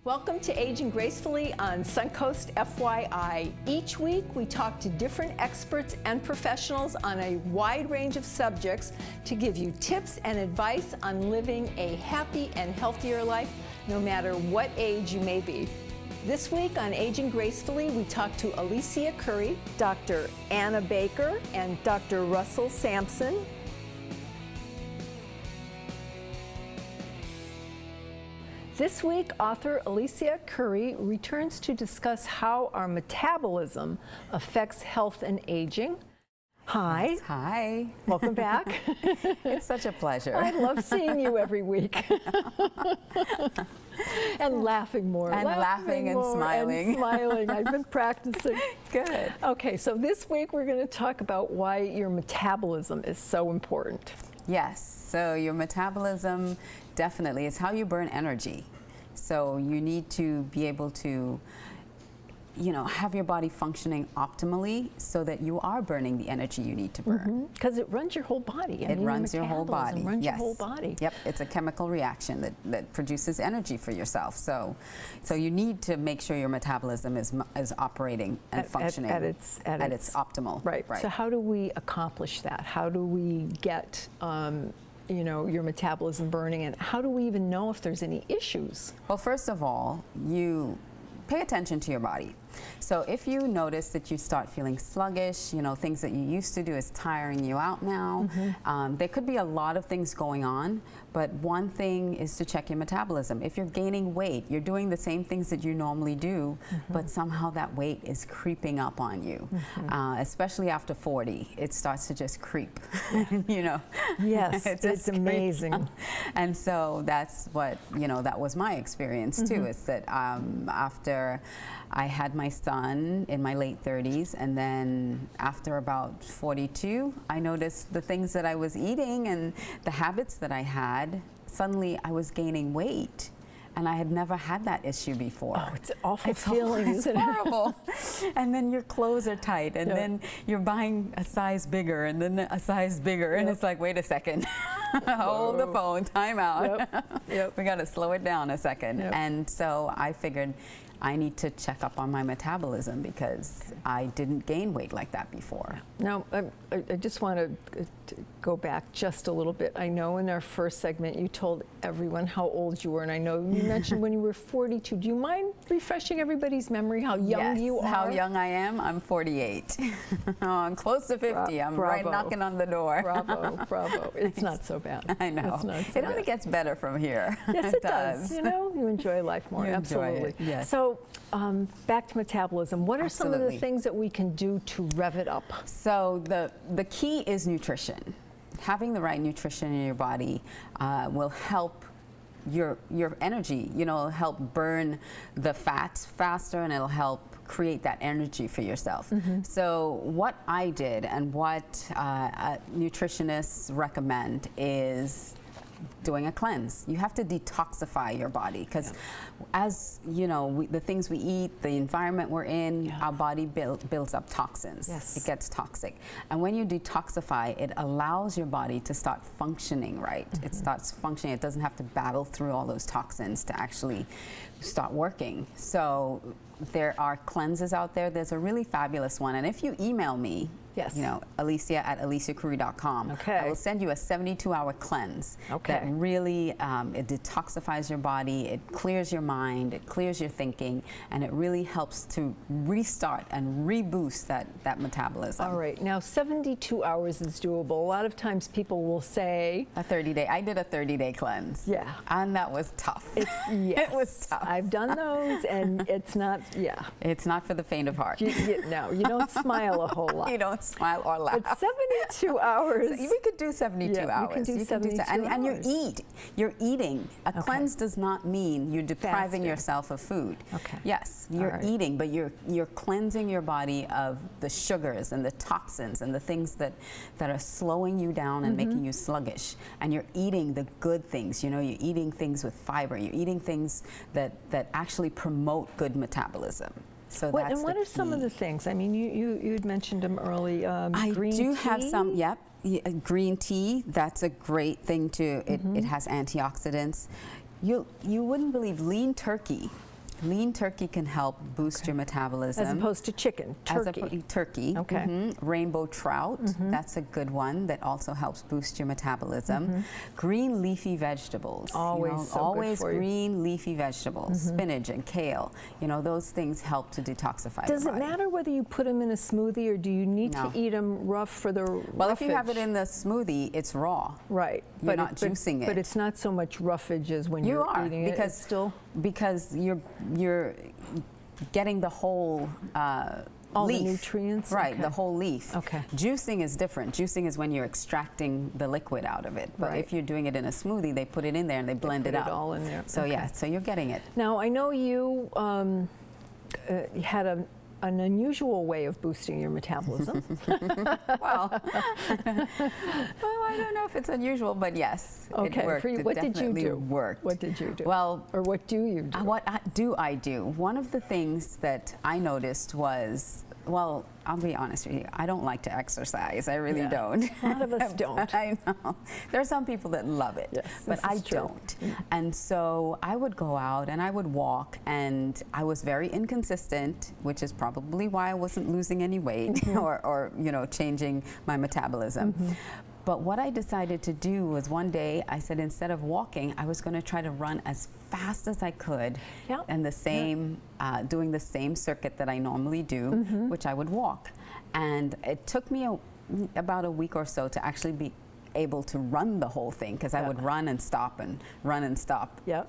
Welcome to Aging Gracefully on Suncoast FYI. Each week we talk to different experts and professionals on a wide range of subjects to give you tips and advice on living a happy and healthier life, no matter what age you may be. This week on Aging Gracefully, we talk to Alicia Couri, Dr. Anna Baker, and Dr. Russell Samson. This week, author Alicia Couri returns to discuss how our metabolism affects health and aging. Hi. Yes, hi. Welcome back. It's such a pleasure. I love seeing you every week. And laughing more. And laughing and smiling. And smiling. I've been practicing. Good. Okay, so this week we're going to talk about why your metabolism is so important. Yes, so your metabolism definitely is how you burn energy. So you need to be able to, have your body functioning optimally so that you are burning the energy you need to burn. Because it runs your whole body. It runs your whole body. Runs yes. your whole body. Yep, it's a chemical reaction that produces energy for yourself. So you need to make sure your metabolism is operating and functioning at its optimal. Right. So how do we accomplish that? How do we get your metabolism burning, and how do we even know if there's any issues? Well, first of all, you pay attention to your body. So if you notice that you start feeling sluggish, things that you used to do is tiring you out now. There could be a lot of things going on, but one thing is to check your metabolism. If you're gaining weight, you're doing the same things that you normally do, but somehow that weight is creeping up on you, especially after 40. It starts to just creep, Yes, it's amazing. And so that's what, that was my experience too, is that after I had my son in my late 30s, and then after about 42, I noticed the things that I was eating and the habits that I had, suddenly I was gaining weight. And I had never had that issue before. Oh, it's an awful feeling, isn't it? It's horrible. And then your clothes are tight, and then you're buying a size bigger, and then a size bigger, and it's like, wait a second. Hold the phone, time out. We got to slow it down a second. And so I figured I need to check up on my metabolism because I didn't gain weight like that before. Now, I just want to go back just a little bit. I know in our first segment you told everyone how old you were, and I know you mentioned when you were 42. Do you mind refreshing everybody's memory how young you are? How young I am? I'm 48. I'm close to 50. I'm right knocking on the door. Bravo, bravo. It's not so bad. I know. It only gets better from here. Yes, it does. You enjoy life more. You Absolutely. Enjoy it. Yes. So back to metabolism. What are some of the things that we can do to rev it up? So the key is nutrition. Having the right nutrition in your body will help your energy. It'll help burn the fats faster, and it'll help create that energy for yourself. So what I did and what nutritionists recommend is doing a cleanse. You have to detoxify your body because as the things we eat, the environment we're in, our body builds up toxins. It gets toxic. And when you detoxify, it allows your body to start functioning right. It starts functioning. It doesn't have to battle through all those toxins to actually start working. So there are cleanses out there. There's a really fabulous one. And if you email me, Alicia@aliciacouri.com. I will send you a 72-hour cleanse that really it detoxifies your body, it clears your mind, it clears your thinking, and it really helps to restart and reboost that metabolism. All right. Now, 72 hours is doable. A lot of times people will say a 30-day. I did a 30-day cleanse. Yeah. And that was tough. It was tough. I've done those, and it's not. It's not for the faint of heart. No, you don't smile a whole lot. You don't smile or laugh. But 72 hours. So we could do 72 hours. You can do 72 hours. And you're eating. A cleanse does not mean you're depriving yourself of food. Yes, you're eating, but you're cleansing your body of the sugars and the toxins and the things that are slowing you down and making you sluggish. And you're eating the good things. You're eating things with fiber. You're eating things that actually promote good metabolism. So that's and what are some of the things? I mean, you'd mentioned them early. Green tea? Have some. Yep, green tea. That's a great thing too. It has antioxidants. You wouldn't believe lean turkey Lean turkey can help boost your metabolism. As opposed to chicken, turkey. Turkey. Okay. Rainbow trout, that's a good one that also helps boost your metabolism. Green leafy vegetables. Always so always good for you. green leafy vegetables. Spinach and kale. Those things help to detoxify Does your it body. matter whether you put them in a smoothie or do you need No. to eat them rough for the Well, if you have roughage? it in the smoothie, it's raw. Right. You're not juicing it. But it's not so much roughage as when You you're are, eating because it. It's still because you're getting the whole all leaf. the nutrients. Right, Okay. the whole leaf. Okay. Juicing is different. Juicing is when you're extracting the liquid out of it. But Right. if you're doing it in a smoothie, they put it in there and they blend put it it out. all in there. So Okay. yeah, so you're getting it. Now I know you had an unusual way of boosting your metabolism. Well, I don't know if it's unusual, but yes, Okay, it worked. for you, It what did you definitely do? Worked. What did you do? Well, or what do you do? what I do? One of the things that I noticed was, well, I'll be honest with you, I don't like to exercise. I really Yeah. don't. A lot of us don't. I know. There are some people that love it, Yes, but this I is true. don't. And so I would go out and I would walk, and I was very inconsistent, which is probably why I wasn't losing any weight or changing my metabolism. But what I decided to do was one day I said instead of walking, I was going to try to run as fast as I could, Yeah. and the same, doing the same circuit that I normally do, which I would walk. And it took me about a week or so to actually be able to run the whole thing, because I would run and stop and run and stop. Yep.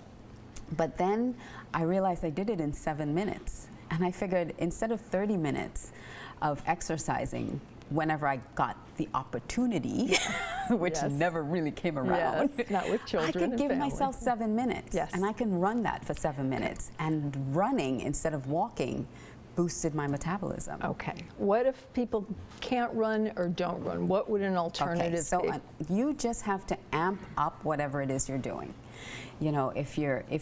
But then I realized I did it in 7 minutes. And I figured instead of 30 minutes of exercising whenever I got the opportunity, which Yes. never really came around, Yes, not with children I could and give family. myself 7 minutes. Yes. And I can run that for 7 minutes. And running instead of walking boosted my metabolism. Okay. What if people can't run or don't run? What would an alternative Okay, so be? you just have to amp up whatever it is you're doing. If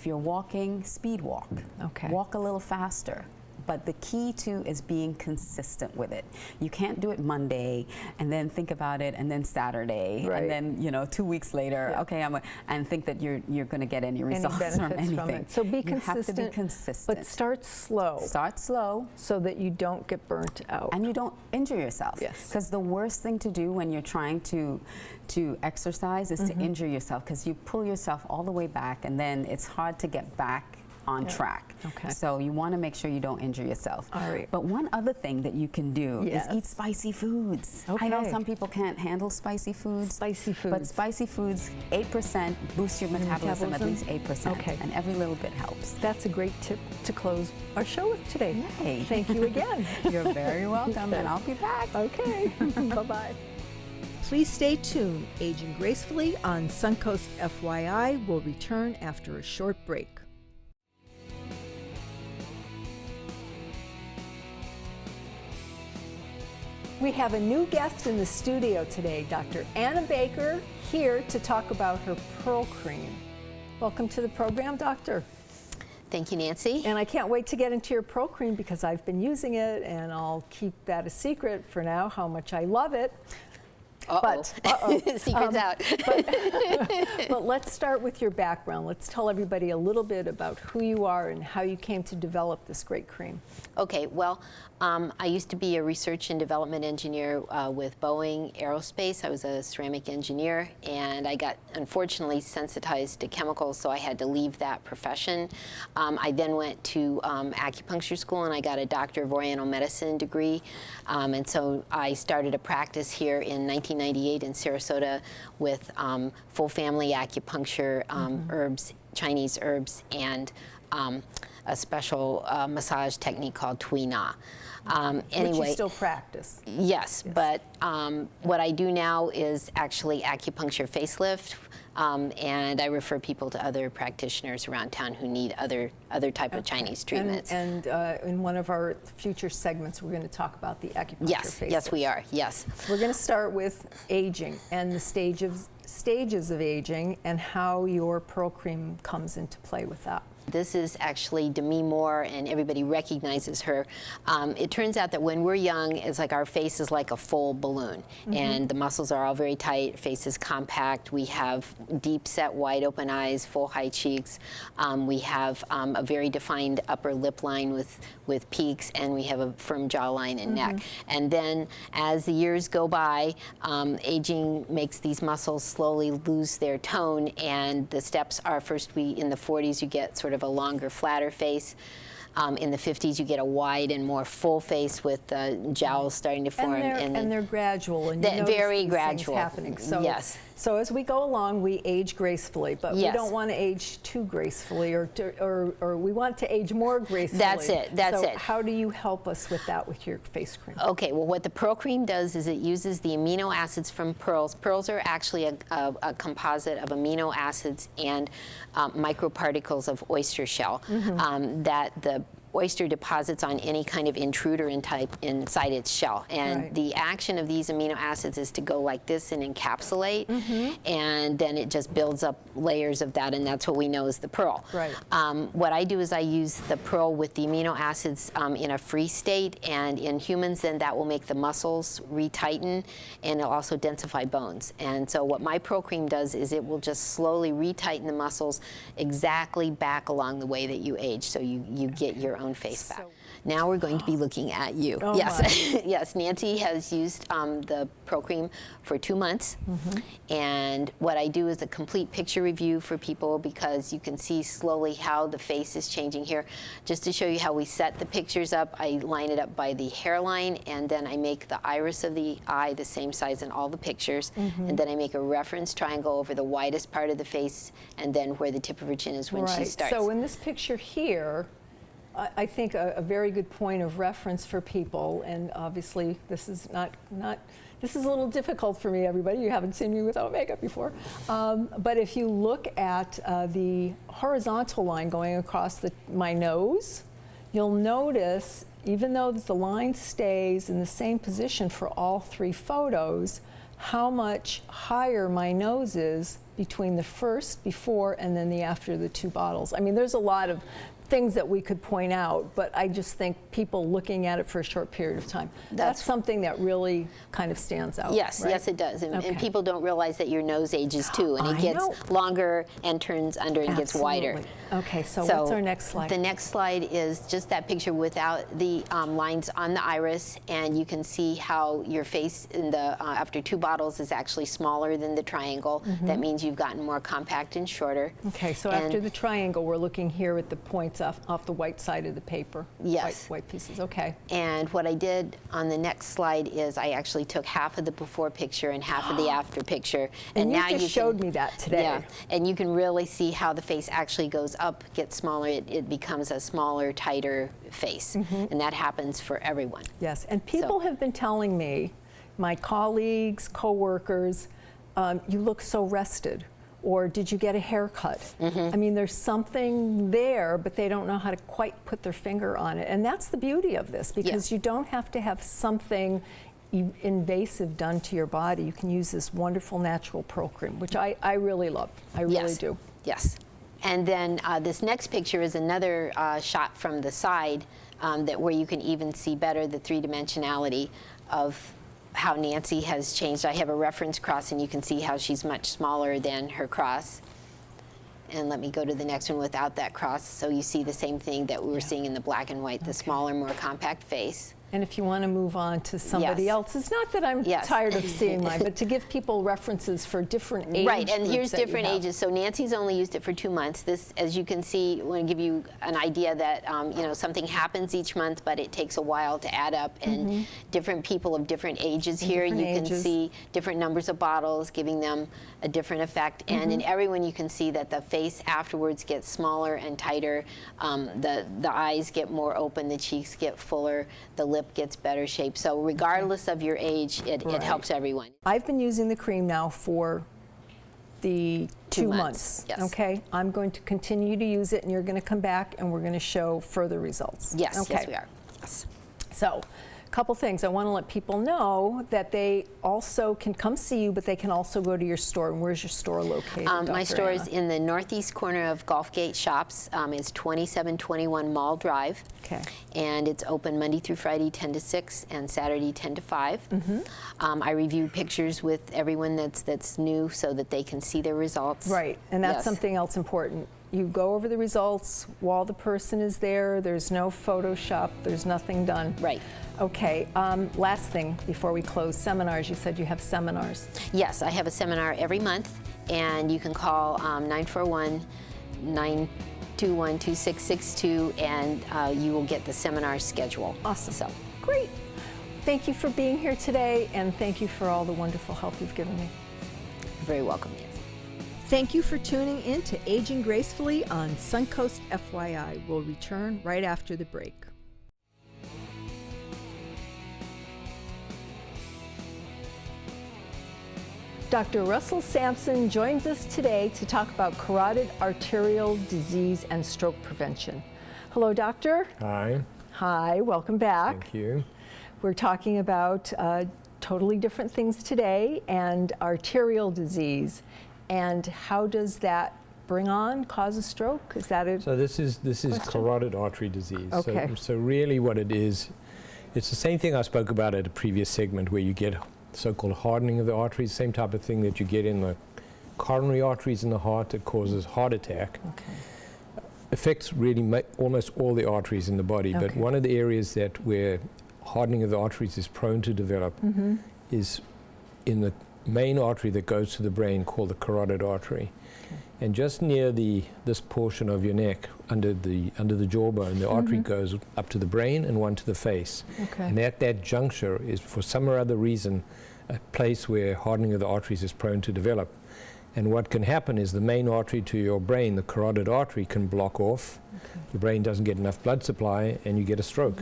you're walking, speed walk. Okay. Walk a little faster. But the key too is being consistent with it. You can't do it Monday and then think about it, and then Saturday, Right. and then 2 weeks later, Yeah. okay, and think that you're going to get any Any results from benefits anything. from it. So be You consistent. have to be consistent. But start slow Start slow. so that you don't get burnt out. And you don't injure yourself. Yes. Because the worst thing to do when you're trying to exercise is to injure yourself, because you pull yourself all the way back, and then it's hard to get back on track. Okay. So you want to make sure you don't injure yourself. All right. But one other thing that you can do Yes. is eat spicy foods. I know Okay. some people can't handle spicy foods. Spicy But foods. spicy foods, 8% boost your metabolism at least 8%. Okay. And every little bit helps. That's a great tip to close our show with today. Yay. Thank you again. You're very welcome, and I'll be back. Okay. Bye-bye. Please stay tuned. Aging Gracefully on Suncoast FYI will return after a short break. We have a new guest in the studio today, Dr. Anna Baker, here to talk about her Pearl Cream. Welcome to the program, Doctor. Thank you, Nancy. And I can't wait to get into your Pearl Cream because I've been using it, and I'll keep that a secret for now, how much I love it. Secret's out. But let's start with your background. Let's tell everybody a little bit about who you are and how you came to develop this great cream. Okay, well, I used to be a research and development engineer with Boeing Aerospace. I was a ceramic engineer, and I got, unfortunately, sensitized to chemicals, so I had to leave that profession. I then went to acupuncture school, and I got a Doctor of Oriental Medicine degree. And so I started a practice here in 1998 in Sarasota with full family acupuncture, herbs, Chinese herbs, and a special massage technique called Tui Na. Which you still practice. Yes, but what I do now is actually acupuncture facelift, and I refer people to other practitioners around town who need other type of Chinese treatments. And in one of our future segments, we're going to talk about the acupuncture Yes, facelift. yes, we are. Yes. We're going to start with aging and the stages of aging and how your Pearl Cream comes into play with that. This is actually Demi Moore, and everybody recognizes her. It turns out that when we're young, it's like our face is like a full balloon, and the muscles are all very tight, face is compact, we have deep set, wide open eyes, full high cheeks, we have a very defined upper lip line with peaks, and we have a firm jawline and neck. And then as the years go by, aging makes these muscles slowly lose their tone, and the steps are first in the 40s you get sort of a longer, flatter face. In the 50s, you get a wide and more full face with jowls starting to form. And they're gradual, and very gradual. Happening. So, yes. So as we go along, we age gracefully, but we don't want to age too gracefully, or we want to age more gracefully. That's it. That's so it. How do you help us with that with your face cream? Okay. Well, what the Pearl Cream does is it uses the amino acids from pearls. Pearls are actually a composite of amino acids and microparticles of oyster shell that the oyster deposits on any kind of intruder inside its shell. And the action of these amino acids is to go like this and encapsulate, and then it just builds up layers of that, and that's what we know as the pearl. Right. What I do is I use the pearl with the amino acids in a free state, and in humans then that will make the muscles retighten, and it'll also densify bones. And so what my Pearl Cream does is it will just slowly retighten the muscles exactly back along the way that you age, so you get your own face back. Now we're going to be looking at you. Oh yes, yes. Nancy has used the Pearl Cream for 2 months, and what I do is a complete picture review for people because you can see slowly how the face is changing here. Just to show you how we set the pictures up, I line it up by the hairline, and then I make the iris of the eye the same size in all the pictures, and then I make a reference triangle over the widest part of the face, and then where the tip of her chin is when she starts. So in this picture here, I think a very good point of reference for people, and obviously this is this is a little difficult for me, everybody. You haven't seen me without makeup before. But if you look at the horizontal line going across my nose, you'll notice, even though the line stays in the same position for all 3 photos, how much higher my nose is between the first, before, and then the after the 2 bottles. I mean, there's a lot of things that we could point out, but I just think people looking at it for a short period of time, that's something that really kind of stands out. Yes, right? yes it does. And people don't realize that your nose ages too, and it gets longer and turns under and gets wider. Okay, so what's our next slide? The next slide is just that picture without the lines on the iris, and you can see how your face in the after 2 bottles is actually smaller than the triangle. That means you've gotten more compact and shorter. Okay, so after the triangle, we're looking here at the points off the white side of the paper. Yes. White pieces, okay. And what I did on the next slide is I actually took half of the before picture and half of the after picture. And now you just showed me that today. Yeah, and you can really see how the face actually goes up, gets smaller, it becomes a smaller, tighter face. And that happens for everyone. Yes, and people have been telling me, my colleagues, coworkers, you look so rested. Or did you get a haircut? I mean, there's something there, but they don't know how to quite put their finger on it. And that's the beauty of this, because you don't have to have something invasive done to your body. You can use this wonderful natural Pearl Cream, which I really love. I really do. Yes. And then this next picture is another shot from the side where you can even see better the 3-dimensionality of how Nancy has changed. I have a reference cross, and you can see how she's much smaller than her cross. And let me go to the next one without that cross, so you see the same thing that we were seeing in the black and white, the smaller, more compact face. And if you want to move on to somebody else, it's not that I'm tired of seeing mine, but to give people references for different age Right, and here's groups different ages. So Nancy's only used it for 2 months. This, as you can see, will give you an idea that you know, something happens each month, but it takes a while to add up. And different people of different ages here, you can see different numbers of bottles, giving them a different effect. And in everyone, you can see that the face afterwards gets smaller and tighter. The eyes get more open, the cheeks get fuller, the lip gets better shape. So regardless of your age, it helps everyone. I've been using the cream now for the 2 months. Yes. Okay, I'm going to continue to use it, and you're going to come back and we're going to show further results. Yes, okay. yes we are. Yes. So Couple things. I want to let people know that they also can come see you, but they can also go to your store. And where's your store located, My Dr. store Anna? is in the northeast corner of Gulfgate Shops. It's 2721 Mall Drive. Okay. And it's open Monday through Friday 10 to 6 and Saturday 10 to 5. I review pictures with everyone that's new so that they can see their results. Right, and that's Yes. something else important. You go over the results while the person is there. There's no Photoshop. There's nothing done. Right. Okay, last thing before we close, seminars. You said you have seminars. Yes, I have a seminar every month, and you can call 941-921-2662, and you will get the seminar schedule. Awesome. So, Great. Thank you for being here today, and thank you for all the wonderful help you've given me. you're very welcome. Yes. Thank you for tuning in to Aging Gracefully on Suncoast FYI. We'll return right after the break. Dr. Russell Samson joins us today to talk about carotid arterial disease and stroke prevention. Hello, doctor. Hi, Hi, welcome back. thank you. We're talking about totally different things today, and arterial disease. And how does that cause a stroke? Is that it? So this is Question? carotid artery disease. Okay. So really what it is, it's the same thing I spoke about at a previous segment where you get so-called hardening of the arteries, same type of thing that you get in the coronary arteries in the heart that causes heart attack. Okay. Affects really almost all the arteries in the body, but Okay. one of the areas that where hardening of the arteries is prone to develop is in the main artery that goes to the brain called the carotid artery. And just near this portion of your neck, under the jawbone, the artery goes up to the brain and one to the face. Okay. And at that juncture is, for some or other reason, a place where hardening of the arteries is prone to develop. And what can happen is the main artery to your brain, the carotid artery, can block off. The brain doesn't get enough blood supply, and you get a stroke.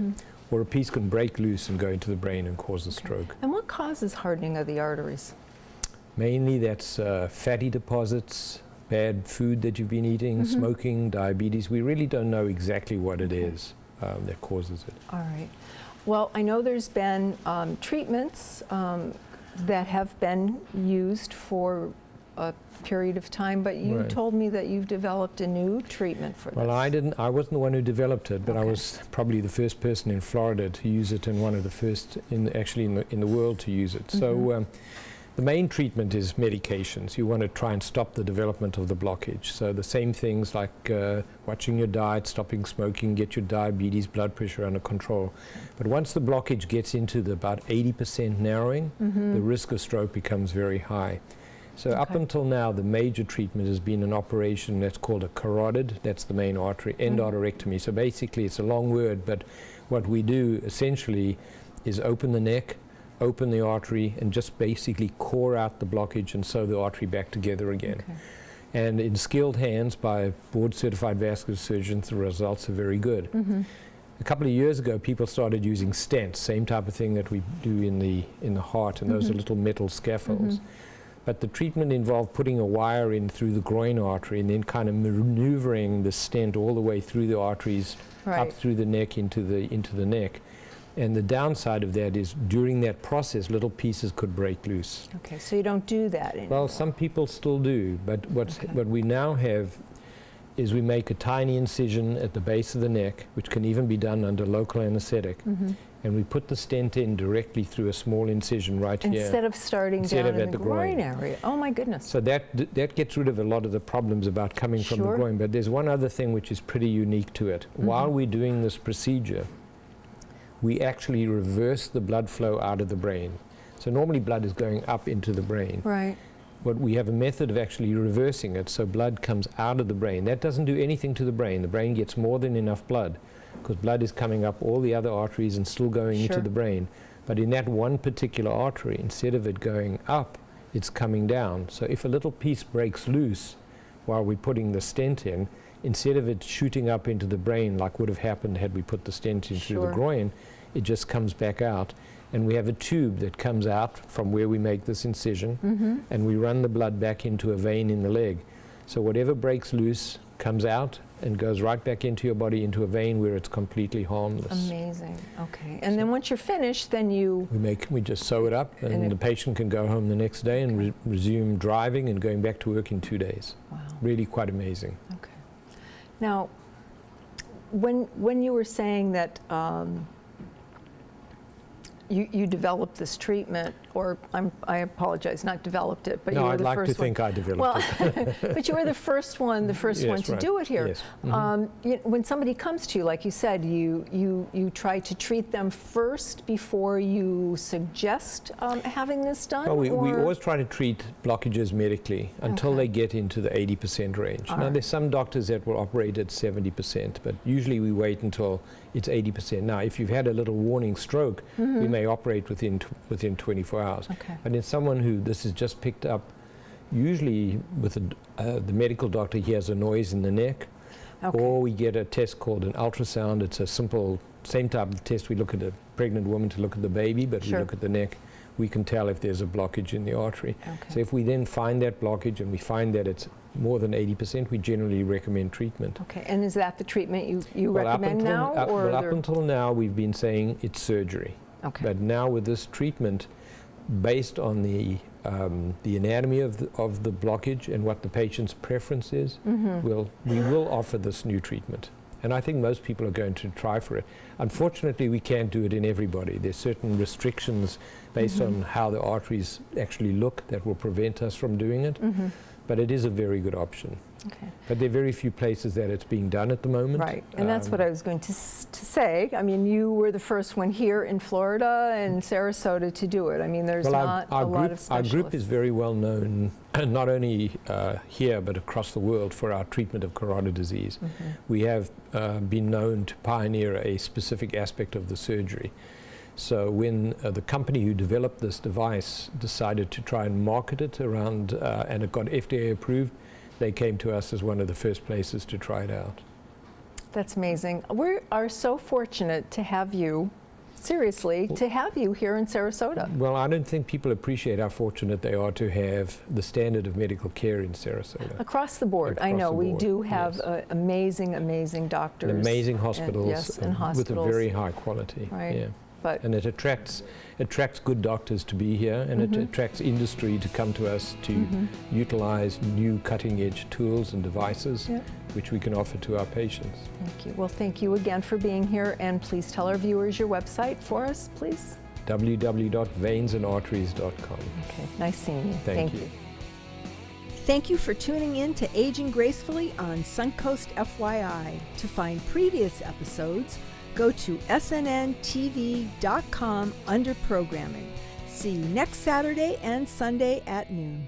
Or a piece can break loose and go into the brain and cause a stroke. And what causes hardening of the arteries? Mainly that's fatty deposits, bad food that you've been eating, smoking, diabetes. We really don't know exactly what it is that causes it. All right. Well, I know there's been treatments that have been used for a period of time, but you Right. told me that you've developed a new treatment for Well, this. I wasn't the one who developed it, but I Okay. was probably the first person in Florida to use it, and one of the first in the world to use it. So the main treatment is medications. You want to try and stop the development of the blockage. So the same things like watching your diet, stopping smoking, get your diabetes, blood pressure under control. But once the blockage gets into the about 80% narrowing, the risk of stroke becomes very high. So up Okay. until now, the major treatment has been an operation that's called a carotid, that's the main artery, endarterectomy. So basically, it's a long word, but what we do essentially is open the neck, open the artery, and just basically core out the blockage and sew the artery back together again. Okay. And in skilled hands by board-certified vascular surgeons, the results are very good. A couple of years ago, people started using stents, same type of thing that we do in the heart, and those are little metal scaffolds. But the treatment involved putting a wire in through the groin artery and then kind of maneuvering the stent all the way through the arteries, Right. up through the neck into the neck. And the downside of that is during that process, little pieces could break loose. Okay, so you don't do that anymore. Well, some people still do, but what we now have is we make a tiny incision at the base of the neck, which can even be done under local anesthetic, and we put the stent in directly through a small incision right here. Instead of starting Instead down of in at the the groin groin. area. Oh my goodness. So that gets rid of a lot of the problems about coming from the Sure. groin. But there's one other thing which is pretty unique to it. While we're doing this procedure, we actually reverse the blood flow out of the brain. So normally blood is going up into the brain. Right. But we have a method of actually reversing it so blood comes out of the brain. That doesn't do anything to the brain. The brain gets more than enough blood because blood is coming up all the other arteries and still going Sure. into the brain. But in that one particular artery, instead of it going up, it's coming down. So if a little piece breaks loose while we're putting the stent in, instead of it shooting up into the brain like would have happened had we put the stent in through Sure. the groin, it just comes back out. And we have a tube that comes out from where we make this incision, and we run the blood back into a vein in the leg. So whatever breaks loose comes out, and goes right back into your body, into a vein where it's completely harmless. Amazing. Okay. And then once you're finished, then you... We just sew it up, and the patient can go home the next day and resume driving and going back to work in 2 days. Wow. Really quite amazing. Okay. Now, when you were saying that you developed this treatment, or I apologize, not developed it, but No, you were I'd the like first to think I developed it. but you were the first one Yes, to right. do it here. Yes. Mm-hmm. When somebody comes to you, like you said, you try to treat them first before you suggest having this done? Well, we or? always try to treat blockages medically until Okay. they get into the 80% range. All Now, right. there's some doctors that will operate at 70%, but usually we wait until it's 80%. Now, if you've had a little warning stroke, we may operate within 24 hours. Okay. But in someone who this is just picked up, usually with the medical doctor, he has a noise in the neck, Okay. or we get a test called an ultrasound. It's a simple, same type of test. We look at a pregnant woman to look at the baby, but Sure. we look at the neck. We can tell if there's a blockage in the artery. Okay. So if we then find that blockage and we find that it's more than 80%, we generally recommend treatment. Okay, and is that the treatment you Well, recommend now? Or up there- until now, we've been saying it's surgery. Okay. But now with this treatment, based on the anatomy of the blockage and what the patient's preference is, we will offer this new treatment. And I think most people are going to try for it. Unfortunately, we can't do it in everybody. There's certain restrictions based on how the arteries actually look that will prevent us from doing it. But it is a very good option. Okay. But there are very few places that it's being done at the moment. Right, and that's what I was going to say. I mean, you were the first one here in Florida and Sarasota to do it. I mean, there's not a lot of specialists. Our group is very well known, not only here but across the world, for our treatment of carotid disease. We have been known to pioneer a specific aspect of the surgery. So when the company who developed this device decided to try and market it around, and it got FDA approved, they came to us as one of the first places to try it out. That's amazing. We are so fortunate to have you, seriously, to have you here in Sarasota. Well, I don't think people appreciate how fortunate they are to have the standard of medical care in Sarasota. Across the board, I Across know the we board, do have yes. amazing doctors. And amazing hospitals, yes, and with a hospitals. very high quality. Right. Yeah. But And it attracts good doctors to be here, and it attracts industry to come to us to utilize new cutting-edge tools and devices, Yeah. which we can offer to our patients. thank you. Well, thank you again for being here, and please tell our viewers your website for us, please. www.veinsandarteries.com. Okay, nice seeing you. Thank you. Thank you for tuning in to Aging Gracefully on Suncoast FYI. To find previous episodes, go to snnTV.com under programming. See you next Saturday and Sunday at noon.